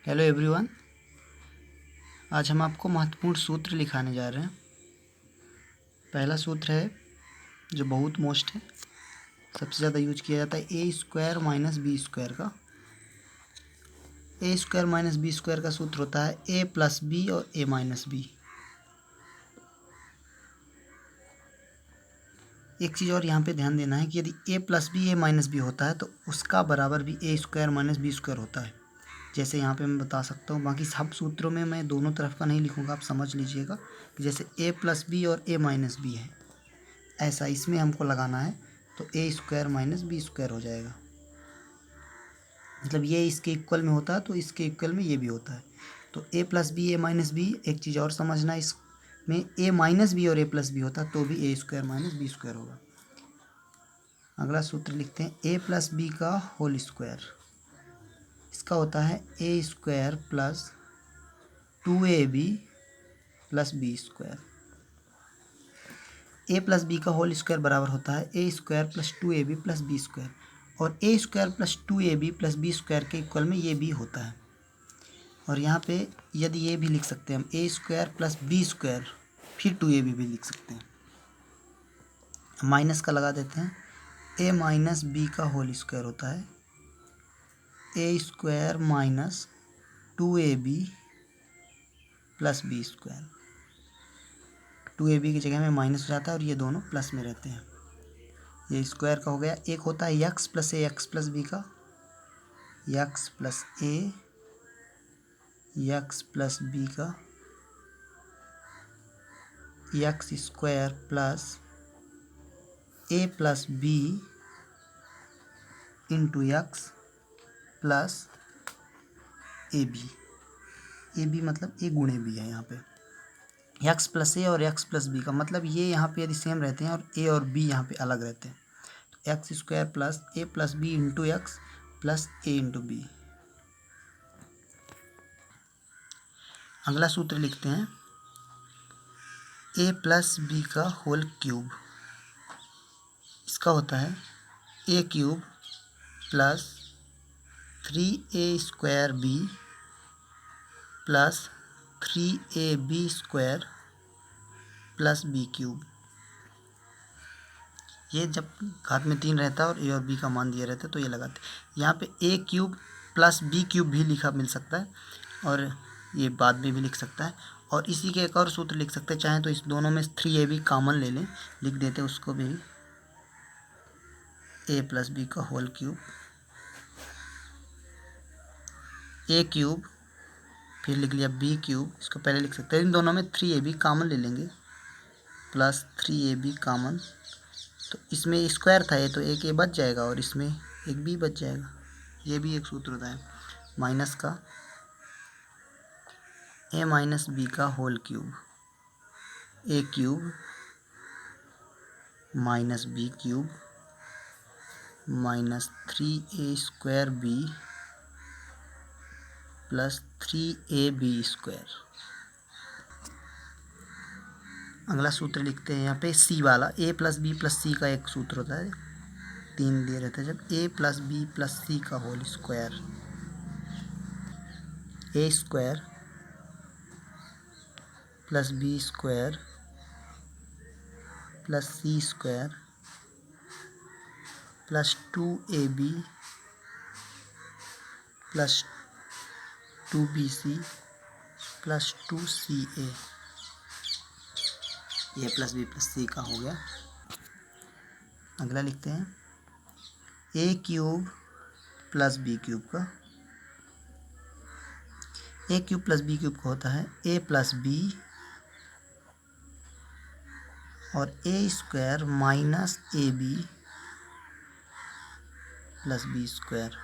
Hello everyone. आज हम आपको महत्वपूर्ण सूत्र लिखाने जा रहे हैं। पहला सूत्र है जो बहुत मोस्ट है, सबसे ज़्यादा यूज किया जाता है, A square minus B square का। ए स्क्वायर माइनस बी स्क्वायर का सूत्र होता है ए प्लस बी और ए माइनस बी। एक चीज़ और यहाँ पे ध्यान देना है कि यदि ए प्लस बी ए माइनस बी होता है तो उसका बराबर भी A square minus B square होता है। जैसे यहाँ पे मैं बता सकता हूँ, बाकी सब सूत्रों में मैं दोनों तरफ का नहीं लिखूँगा, आप समझ लीजिएगा कि जैसे ए प्लस बी और ए माइनस बी है, ऐसा इसमें हमको लगाना है तो ए स्क्वायर माइनस बी स्क्वायर हो जाएगा। मतलब ये इसके इक्वल में होता है तो इसके इक्वल में ये भी होता है। तो ए प्लस बी ए माइनस बी, एक चीज़ और समझना, इसमें ए माइनस बी और ए प्लस बी होता तो भी A square minus B square होगा। अगला सूत्र लिखते हैं ए प्लस बी का होल स्क्वायर। इसका होता है A square plus 2ab plus B square. A plus B का होल स्क्वायर बराबर होता है A square plus 2ab plus B square, और A square plus 2ab plus B square के इक्वल में ये भी होता है। और यहाँ पे यदि ये भी लिख सकते हैं हम ए स्क्वायर प्लस बी स्क्वायर, फिर 2ab भी लिख सकते हैं। माइनस का लगा देते हैं, ए माइनस बी का होल स्क्वायर होता है A square minus 2ab plus B square. 2ab की जगह में माइनस हो जाता है और ये दोनों प्लस में रहते हैं। ये स्क्वायर का हो गया। एक होता है x plus a x plus B का, x plus a x plus B का, x square plus A plus B into x plus A b. A b मतलब ए गुणे बी है। यहाँ पे यक्स प्लस ए और यक्स प्लस बी का मतलब ये यहाँ पे यदि सेम रहते हैं और ए और बी यहाँ पे अलग रहते हैं तो X square plus A plus B into X plus A into B. अगला सूत्र लिखते हैं ए प्लस बी का होल क्यूब। इसका होता है A cube plus 3a square B plus 3ab square plus B cube. ये जब घात में 3 रहता है और ए और बी का मान दिया रहता है तो ये लगाते हैं। यहाँ पे ए क्यूब प्लस बी क्यूब भी लिखा मिल सकता है और ये बाद में भी लिख सकता है। और इसी के एक और सूत्र लिख सकते हैं, चाहे तो इस दोनों में 3ab कॉमन ले लें, लिख देते हैं उसको भी, ए प्लस बी का होल क्यूब, ए क्यूब, फिर लिख लिया बी क्यूब, इसको पहले लिख सकते हैं। इन दोनों में 3ab कॉमन ले लेंगे, प्लस 3ab कॉमन, तो इसमें स्क्वायर था ये तो एक ए बच जाएगा और इसमें एक बी बच जाएगा। ये भी एक सूत्र होता है। माइनस का ए माइनस बी का whole cube, A cube minus B cube minus 3a square B plus 3ab square. अगला सूत्र लिखते हैं यहाँ पे सी वाला, A plus B plus C का एक सूत्र होता है, 3 दिए रहते हैं जब, A plus B plus C का whole square, A square plus B square plus C square plus 2ab plus 2bc plus 2ca। A plus B plus C का हो गया। अगला लिखते हैं A cube plus B cube का। A cube plus B cube का होता है ए प्लस बी और A square minus A B plus B square.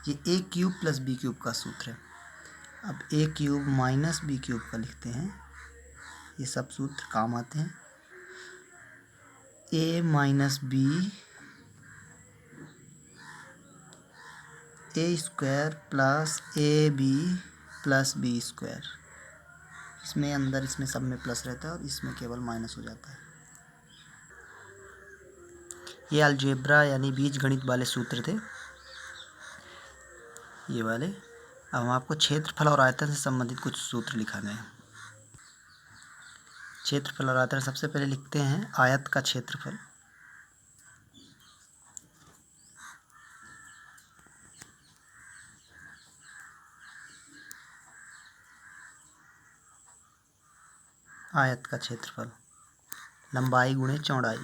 ये A cube plus B cube का सूत्र है। अब A cube minus B cube का लिखते हैं, ये सब सूत्र काम आते हैं। A minus B A square plus A B plus B square. इसमें अंदर इसमें सब में प्लस रहता है और इसमें केवल माइनस हो जाता है। ये अलजेब्रा यानी बीज गणित वाले सूत्र थे, ये वाले। अब हम आपको क्षेत्रफल और आयतन से संबंधित कुछ सूत्र लिखाने हैं। क्षेत्रफल और आयतन सबसे पहले लिखते हैं आयत का क्षेत्रफल। आयत का क्षेत्रफल लंबाई गुणे चौड़ाई।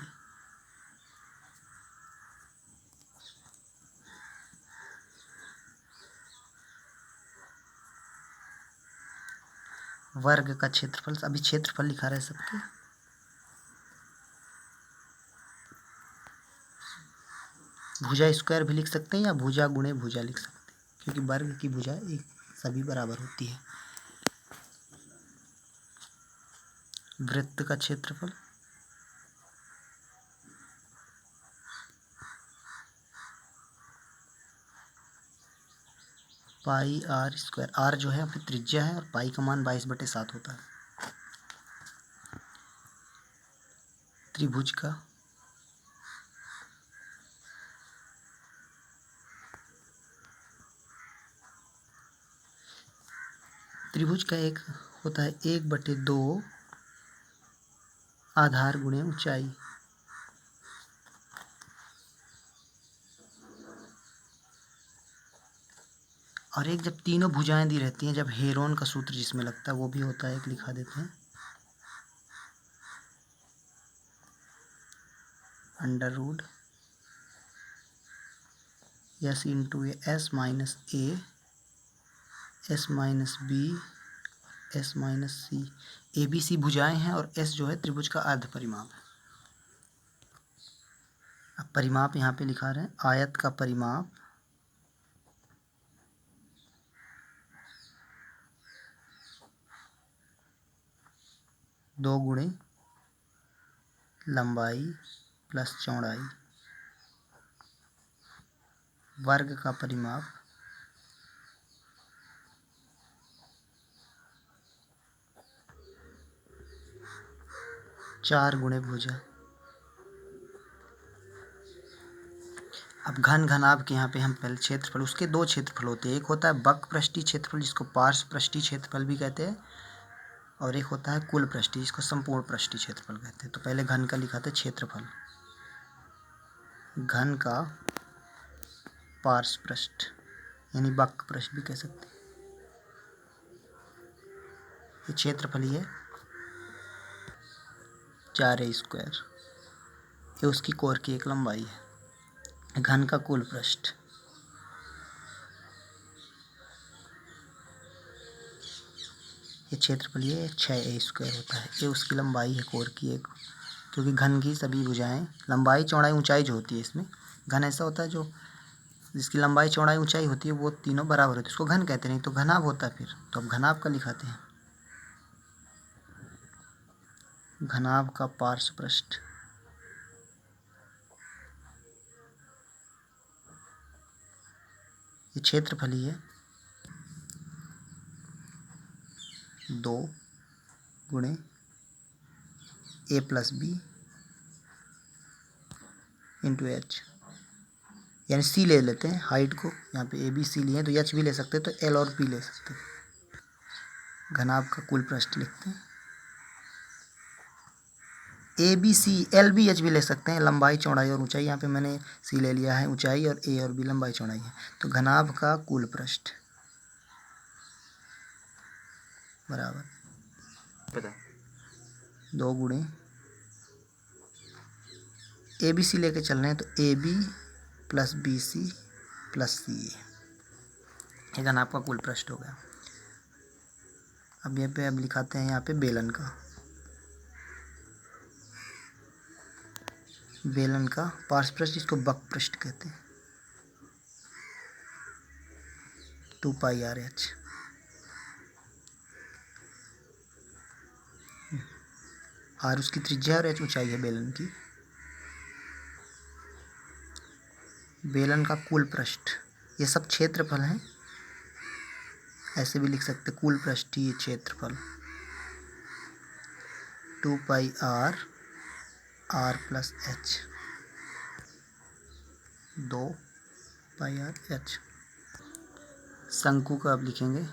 वर्ग का क्षेत्रफल, अभी क्षेत्रफल लिखा रहे सबके। भुजा स्क्वायर भी लिख सकते हैं या भुजा गुणे भुजा लिख सकते हैं, क्योंकि वर्ग की भुजा एक सभी बराबर होती है। वृत्त का क्षेत्रफल पाई आर स्क्वायर। आर जो है अपनी त्रिज्या है और पाई का मान 22/7 होता है। त्रिभुज का एक होता है 1/2 आधार गुणे ऊंचाई। और एक जब तीनों भुजाएं दी रहती हैं, जब हेरोन का सूत्र जिसमें लगता है वो भी होता है, एक लिखा देते हैं √ S into S minus a S minus b S minus c. A b c भुजाएं हैं और S जो है त्रिभुज का अर्ध परिमाप है। अब परिमाप यहाँ पे लिखा रहे हैं, आयत का परिमाप दो गुणे लंबाई प्लस चौड़ाई। वर्ग का परिमाप 4 गुणे भुजा। अब घन घनाभ के यहाँ पे हम पहले क्षेत्रफल, उसके दो क्षेत्रफल होते हैं। एक होता है बक पृष्ठीय क्षेत्रफल जिसको पार्श्व पृष्ठीय क्षेत्रफल भी कहते हैं, और एक होता है कुल पृष्ठीय जिसको संपूर्ण पृष्ठीय क्षेत्रफल कहते हैं। तो पहले घन का लिखा था क्षेत्रफल। घन का पार्श्व पृष्ठ यानी बक पृष्ठ भी कह सकते हैं। ये क्षेत्रफल ही है 4a स्क्वायर। ये उसकी कोर की एक लंबाई है। घन का कुल पृष्ठ ये क्षेत्रफल ये 6a स्क्वायर होता है। ये उसकी लंबाई है कोर की एक, क्योंकि घन की सभी भुजाएं लंबाई चौड़ाई ऊंचाई जो होती है इसमें, घन ऐसा होता है जो जिसकी लंबाई चौड़ाई ऊंचाई होती है वो तीनों बराबर होती है, उसको घन कहते नहीं तो घनाभ होता है फिर। तो अब घनाभ का लिखाते हैं। घनाभ का पार्श्व पृष्ठ ये क्षेत्रफल ही है 2 गुणे a plus B into h, यानी सी ले लेते हैं हाइट को। यहाँ पे ए बी सी लिए तो एच भी ले सकते हैं, तो एल और पी ले सकते हैं। घनाभ का कुल पृष्ठ लिखते हैं a b c. L b h भी ले सकते हैं, लंबाई चौड़ाई और ऊंचाई। यहाँ पे मैंने सी ले लिया है ऊंचाई, और ए और बी लंबाई चौड़ाई है। तो घनाभ का कुल पृष्ठ बराबर पता 2 गुणे ए बी सी लेके चल रहे हैं, तो A B plus B C plus C A, घनाभ का कुल पृष्ठ हो गया। अब यहाँ पे अब लिखाते हैं यहाँ पे बेलन का। बेलन का पार्श्व पृष्ठ जिसको बक पृष्ठ कहते हैं 2πr/h। आर उसकी त्रिज्या और एच ऊंचाई है बेलन की। बेलन का कुल पृष्ठ ये सब क्षेत्रफल हैं, ऐसे भी लिख सकते कुल पृष्ठीय क्षेत्रफल 2πr r plus h 2πr h। शंकु का अब लिखेंगे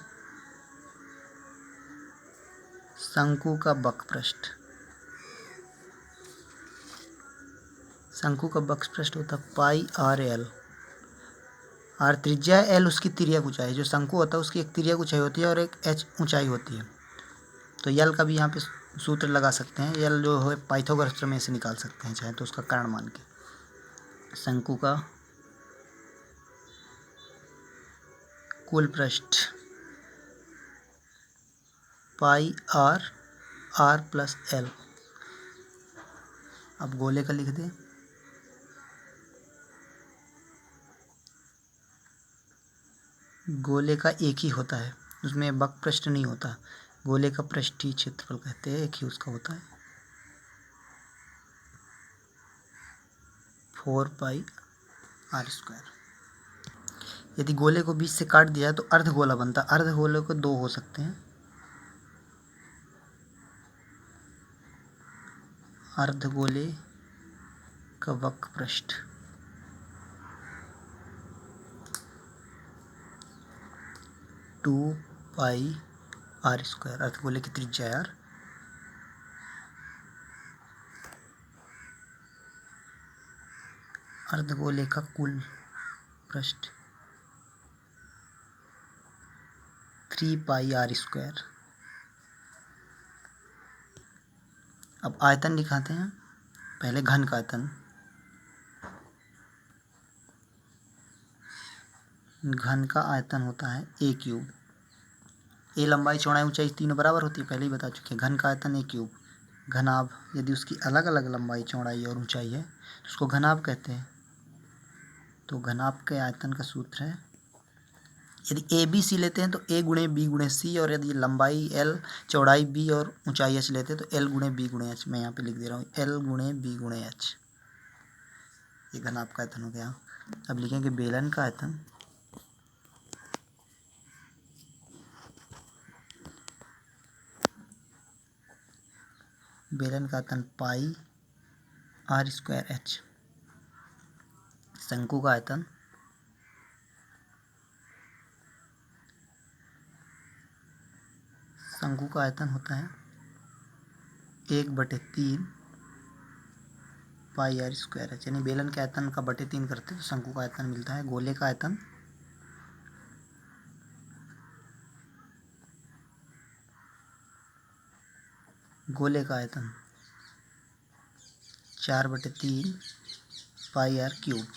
शंकु का वक्रपृष्ठ। शंकु का वक्रपृष्ठ होता है पाई आर एल। आर त्रिज्या है, एल उसकी तिर्यक ऊंचाई। जो शंकु होता है उसकी एक तिर्यक ऊंचाई होती है और एक एच ऊंचाई होती है। तो यल का भी यहाँ पे सूत्र लगा सकते हैं। यल जो है पाइथागोरस प्रमेय से निकाल सकते हैं चाहे तो उसका कारण मान के। शंकु का कुल पृष्ठ पाई आर आर प्लस एल। अब गोले का लिख दें गोले का एक ही होता है, उसमें वक्रपृष्ठ नहीं होता। गोले का पृष्ठीय क्षेत्रफल कहते हैं, एक ही उसका होता है 4 पाई आर स्क्वायर। यदि गोले को बीच से काट दिया तो अर्धगोला बनता है। अर्धगोले को दो हो सकते हैं। अर्धगोले का वक्रपृष्ठ 2 पाई आर स्क्वायर। अर्धगोले की त्रिज्या है आर। अर्धगोले का कुल पृष्ठ 3 पाई आर स्क्वायर। अब आयतन दिखाते हैं। पहले घन का आयतन। घन का आयतन होता है ए क्यूब। ए लंबाई चौड़ाई ऊंचाई तीनों बराबर होती है, पहले ही बता चुके हैं। घन का आयतन ए क्यूब। घनाभ यदि उसकी अलग अलग लंबाई चौड़ाई और ऊंचाई है तो उसको घनाभ कहते हैं। तो घनाभ के आयतन का सूत्र है, यदि ए बी सी लेते हैं तो ए गुणे बी गुणे सी, और यदि लंबाई एल चौड़ाई बी और ऊंचाई एच लेते हैं तो एल गुणे बी गुणे एच। मैं यहाँ पे लिख दे रहा हूँ एल गुणे बी गुणे एच। ये घनाभ का आयतन हो गया। अब लिखेंगे बेलन का आयतन। बेलन का आयतन पाई आर स्क्वायर एच। शंकु का आयतन शंकु का आयतन होता है 1/3 पाई आर स्क्वायर एच। यानी बेलन के आयतन का 3 करते तो शंकु का आयतन मिलता है। गोले का आयतन गोले का आयतन 4/3 पाई आर क्यूब।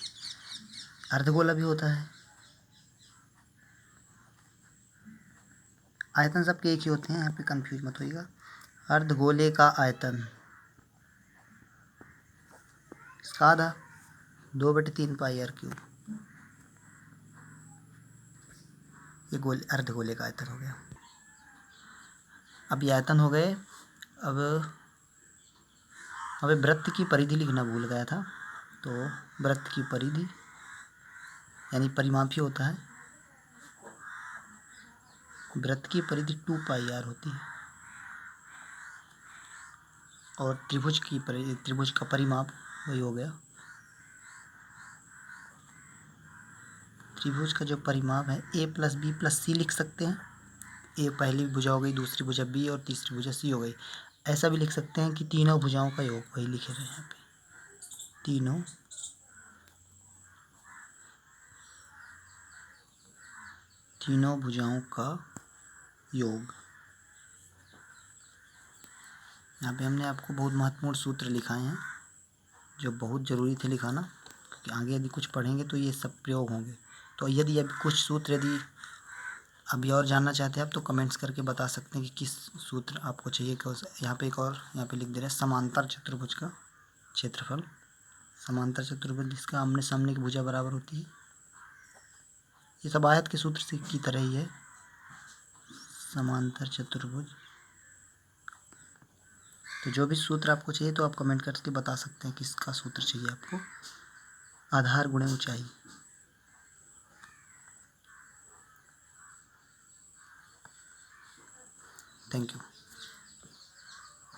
अर्धगोला भी होता है। आयतन सबके एक ही होते हैं, यहाँ पे कंफ्यूज मत होइएगा। अर्धगोले का आयतन इसका आधा 2/3 पाई आर क्यूब। ये गोले अर्धगोले का आयतन हो गया। अब ये आयतन हो गए। अब हमें वृत्त की परिधि लिखना भूल गया था। तो वृत्त की परिधि यानी परिमापी होता है। वृत्त की परिधि 2 पाई आर होती है। और त्रिभुज की परिधि, त्रिभुज का परिमाप वही हो गया। त्रिभुज का जो परिमाप है ए प्लस बी प्लस सी लिख सकते हैं। ए पहली भुजा हो गई, दूसरी भुजा बी और तीसरी भुजा सी हो गई। ऐसा भी लिख सकते हैं कि तीनों भुजाओं का योग, वही लिखे रहे यहाँ पे तीनों भुजाओं का योग। यहाँ पे हमने आपको बहुत महत्वपूर्ण सूत्र लिखाए हैं जो बहुत ज़रूरी थे लिखाना, क्योंकि आगे यदि कुछ पढ़ेंगे तो ये सब प्रयोग होंगे। तो यदि अभी कुछ सूत्र यदि अभी और जानना चाहते हैं आप तो कमेंट्स करके बता सकते हैं कि किस सूत्र आपको चाहिए। यहाँ पे एक और यहाँ पे लिख दे रहे हैं समांतर चतुर्भुज का क्षेत्रफल। समांतर चतुर्भुज जिसका आमने सामने की भुजा बराबर होती है। ये सब आयत के सूत्र से की तरह ही है। समांतर चतुर्भुज। तो जो भी सूत्र आपको चाहिए तो आप कमेंट करके बता सकते हैं किसका सूत्र चाहिए आपको। आधार गुणे ऊंचाई। Thank you.